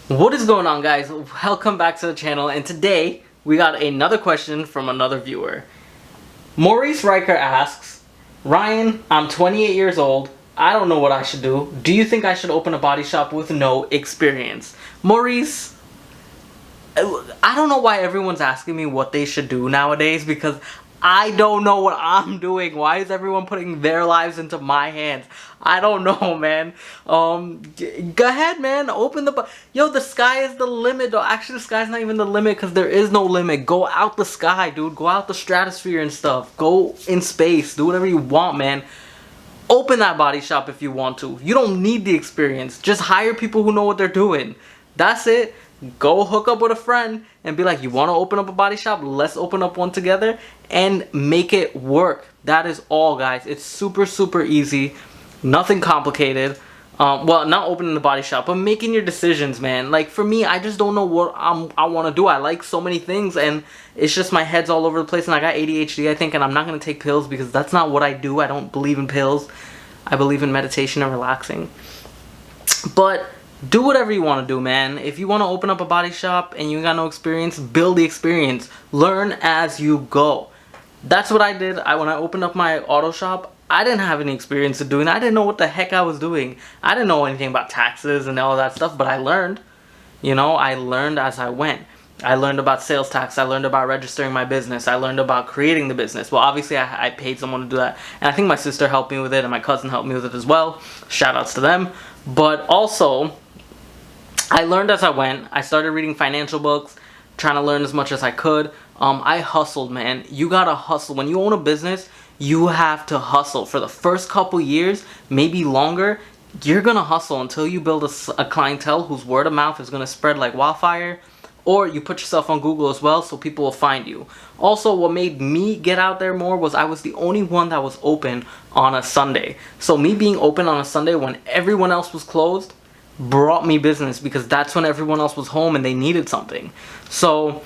What is going on, guys? Welcome back to the channel, and today we got another question from another viewer. Maurice Riker asks, Ryan, I'm 28 years old. I don't know what I should do. Do you think I should open a body shop with no experience? Maurice, I don't know why everyone's asking me what they should do nowadays, because I don't know what I'm doing. Why is everyone putting their lives into my hands? I don't know, man. Go ahead, man. Open the... Yo, the sky is the limit, though. Actually, the sky's not even the limit, because there is no limit. Go out the sky, dude. Go out the stratosphere and stuff. Go in space. Do whatever you want, man. Open that body shop if you want to. You don't need the experience. Just hire people who know what they're doing. That's it. Go hook up with a friend and be like, you want to open up a body shop? Let's open up one together and make it work. That is all, guys. It's super, super easy. Nothing complicated. Well, not opening the body shop, but making your decisions, man. Like, for me, I just don't know what I want to do. I like so many things, and it's just my head's all over the place, and I got ADHD, I think, and I'm not going to take pills because that's not what I do. I don't believe in pills. I believe in meditation and relaxing. But do whatever you want to do, man. If you want to open up a body shop and you got no experience, build the experience. Learn as you go. That's what I did. When I opened up my auto shop, I didn't have any experience of doing it. I didn't know what the heck I was doing. I didn't know anything about taxes and all that stuff, but I learned. You know, I learned as I went. I learned about sales tax. I learned about registering my business. I learned about creating the business. Well, obviously, I paid someone to do that. And I think my sister helped me with it, and my cousin helped me with it as well. Shout outs to them. But also, I learned as I went. I started reading financial books, trying to learn as much as I could. I hustled, man. You gotta hustle. When you own a business, you have to hustle. For the first couple years, maybe longer, you're gonna hustle until you build a clientele whose word of mouth is gonna spread like wildfire. Or you put yourself on Google as well, so people will find you. Also, what made me get out there more was I was the only one that was open on a Sunday. So me being open on a Sunday when everyone else was closed brought me business, because that's when everyone else was home and they needed something. So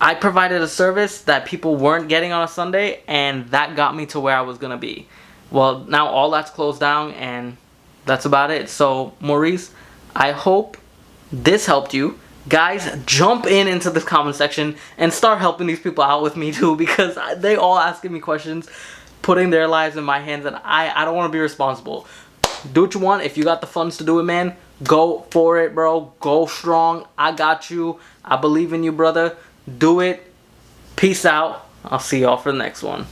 I provided a service that people weren't getting on a Sunday, and that got me to where I was gonna be. Well, now all that's closed down, and that's about it. So Maurice, I hope this helped you. Guys, jump into the comment section and start helping these people out with me too, because they all asking me questions, putting their lives in my hands, and I don't want to be responsible. Do what you want. If you got the funds to do it, man, go for it, bro. Go strong. I got you. I believe in you, brother. Do it. Peace out. I'll see y'all for the next one.